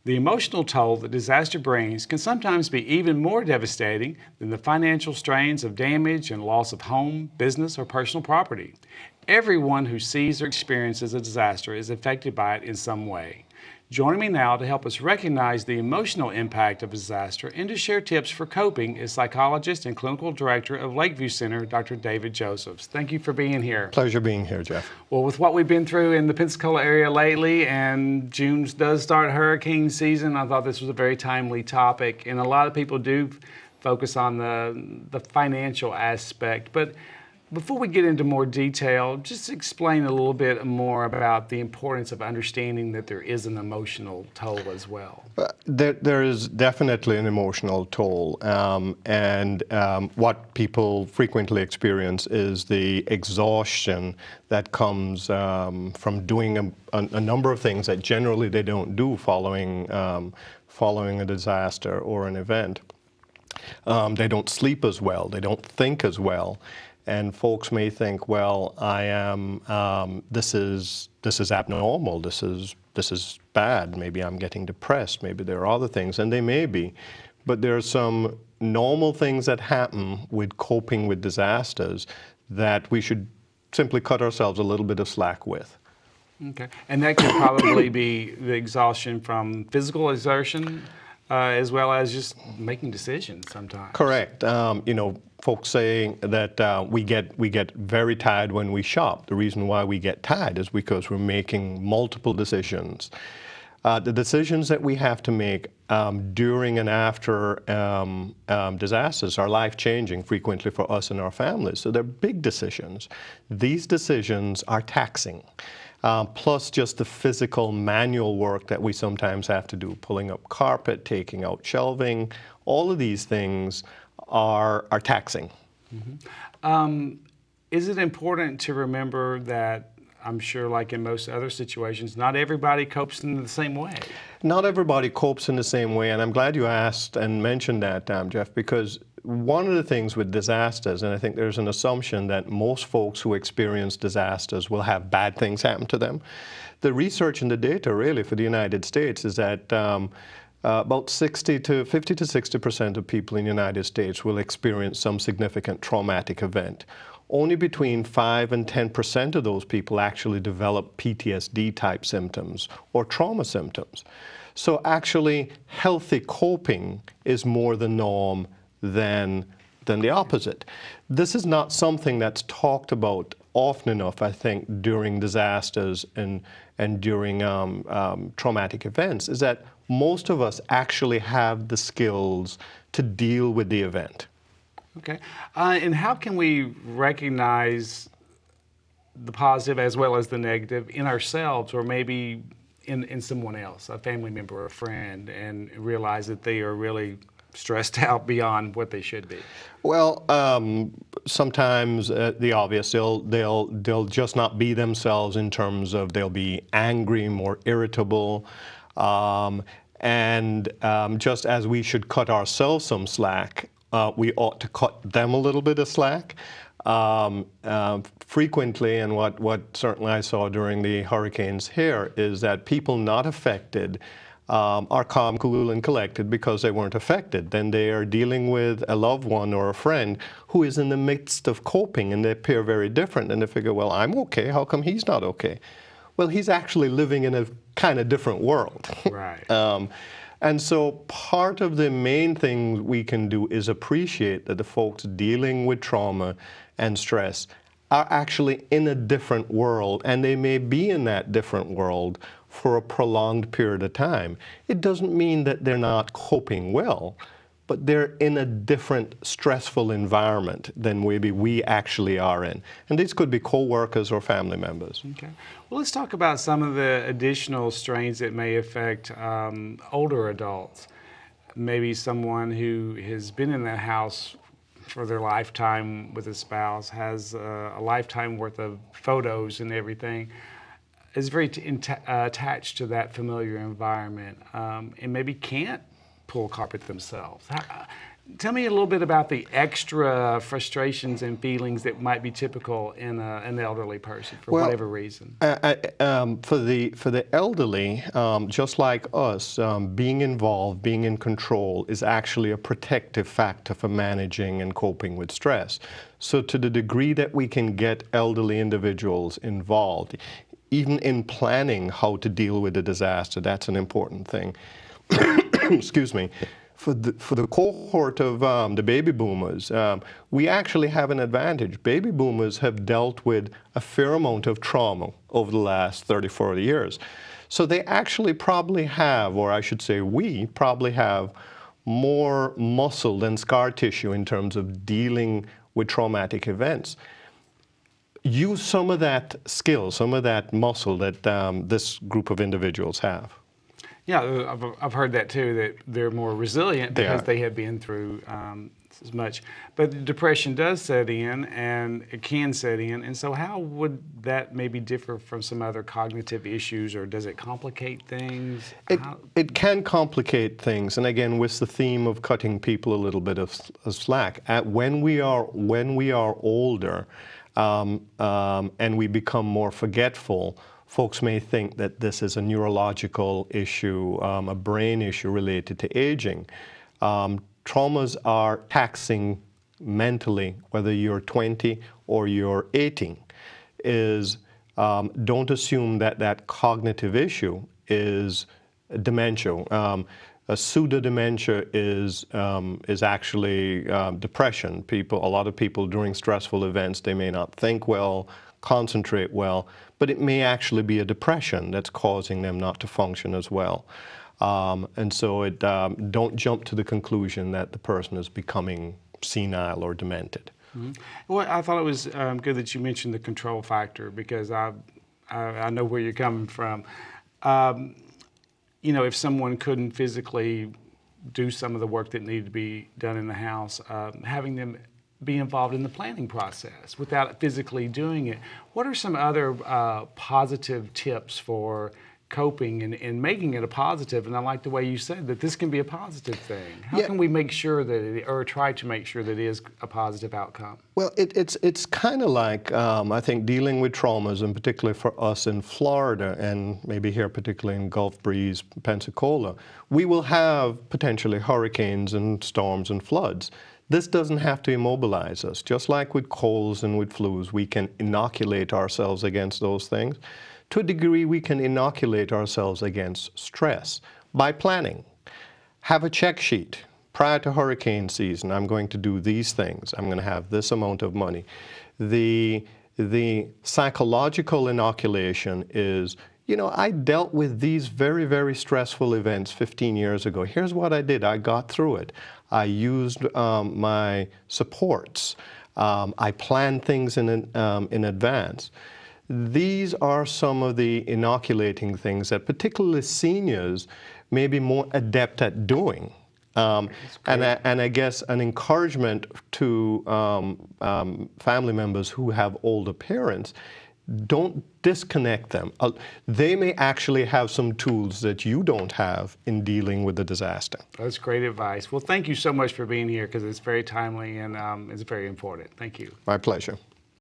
The emotional toll that disaster brings can sometimes be even more devastating than the financial strains of damage and loss of home, business, or personal property. Everyone who sees or experiences a disaster is affected by it in some way. Joining me now to help us recognize the emotional impact of disaster and to share tips for coping is psychologist and clinical director of Lakeview Center, Dr. David Josephs. Thank you for being here. Pleasure being here, Jeff. Well, with what we've been through in the Pensacola area lately, and June does start hurricane season, I thought this was a very timely topic. And a lot of people do focus on the financial aspect. But before we get into more detail, just explain a little bit more about the importance of understanding that there is an emotional toll as well. There is definitely an emotional toll, and what people frequently experience is the exhaustion that comes from doing a number of things that generally they don't do following a disaster or an event. They don't sleep as well, they don't think as well. And folks may think, well, this is abnormal, this is bad, maybe I'm getting depressed, maybe there are other things, and they may be. But there are some normal things that happen with coping with disasters that we should simply cut ourselves a little bit of slack with. Okay, and that could probably be the exhaustion from physical exertion as well as just making decisions sometimes. Correct. Folks saying that we get very tired when we shop. The reason why we get tired is because we're making multiple decisions. The decisions that we have to make during and after disasters are life-changing frequently for us and our families. So they're big decisions. These decisions are taxing. Plus just the physical manual work that we sometimes have to do, pulling up carpet, taking out shelving, all of these things are taxing. Mm-hmm. Is it important to remember that, I'm sure like in most other situations, not everybody copes in the same way? Not everybody copes in the same way, and I'm glad you asked and mentioned that, Jeff, because one of the things with disasters, and I think there's an assumption that most folks who experience disasters will have bad things happen to them. The research and the data really for the United States is that about 50 to 60% of people in the United States will experience some significant traumatic event. Only between 5 and 10% of those people actually develop PTSD type symptoms or trauma symptoms. So actually healthy coping is more the norm than the opposite. This is not something that's talked about often enough, I think, during disasters and during traumatic events, is that most of us actually have the skills to deal with the event. Okay. And how can we recognize the positive as well as the negative in ourselves or maybe in someone else, a family member or a friend, and realize that they are really stressed out beyond what they should be? Well, sometimes the obvious, they'll just not be themselves in terms of they'll be angry, more irritable, and just as we should cut ourselves some slack, we ought to cut them a little bit of slack. Frequently, and what certainly I saw during the hurricanes here, is that people not affected are calm, cool, and collected because they weren't affected. Then they are dealing with a loved one or a friend who is in the midst of coping, and they appear very different. And they figure, well, I'm okay. How come he's not okay? Well, he's actually living in a kind of different world. Right. And so part of the main thing we can do is appreciate that the folks dealing with trauma and stress are actually in a different world, and they may be in that different world for a prolonged period of time. It doesn't mean that they're not coping well, but they're in a different stressful environment than maybe we actually are in. And these could be co-workers or family members. Okay. Well, let's talk about some of the additional strains that may affect older adults. Maybe someone who has been in that house for their lifetime with a spouse, has a lifetime worth of photos and everything, is very attached to that familiar environment, and maybe can't pull carpet themselves. Tell me a little bit about the extra frustrations and feelings that might be typical in an elderly person for whatever reason. For the elderly, just like us, being involved, being in control is actually a protective factor for managing and coping with stress. So to the degree that we can get elderly individuals involved, even in planning how to deal with a disaster, that's an important thing. Excuse me. For the cohort of the baby boomers, we actually have an advantage. Baby boomers have dealt with a fair amount of trauma over the last 30, 40 years. So they actually probably have, or I should say we probably have, more muscle than scar tissue in terms of dealing with traumatic events. Use some of that skill, some of that muscle that this group of individuals have. Yeah, I've heard that too, that they're more resilient because they have been through as much. But the depression does set in, and it can set in. And so how would that maybe differ from some other cognitive issues, or does it complicate things? It can complicate things. And again, with the theme of cutting people a little bit of slack, when we are older and we become more forgetful, folks may think that this is a neurological issue, a brain issue related to aging. Traumas are taxing mentally, whether you're 20 or you're 18. Don't assume that that cognitive issue is dementia. A pseudo-dementia is actually depression. A lot of people during stressful events, they may not think well, concentrate well, but it may actually be a depression that's causing them not to function as well. And so don't jump to the conclusion that the person is becoming senile or demented. Mm-hmm. Well, I thought it was good that you mentioned the control factor, because I know where you're coming from. You know, if someone couldn't physically do some of the work that needed to be done in the house, having them be involved in the planning process without physically doing it. What are some other positive tips for coping and making it a positive? And I like the way you said that this can be a positive thing. How can we make sure that or try to make sure that it is a positive outcome? Well, it's kind of like, I think, dealing with traumas, and particularly for us in Florida, and maybe here particularly in Gulf Breeze, Pensacola, we will have potentially hurricanes and storms and floods. This doesn't have to immobilize us. Just like with colds and with flus, we can inoculate ourselves against those things. To a degree, we can inoculate ourselves against stress by planning. Have a check sheet. Prior to hurricane season, I'm going to do these things. I'm going to have this amount of money. The psychological inoculation is, you know, I dealt with these very, very stressful events 15 years ago. Here's what I did. I got through it. I used my supports. I planned things in advance. These are some of the inoculating things that particularly seniors may be more adept at doing. And I guess an encouragement to family members who have older parents, don't disconnect them. They may actually have some tools that you don't have in dealing with the disaster. That's great advice. Well, thank you so much for being here, because it's very timely and it's very important. Thank you. My pleasure.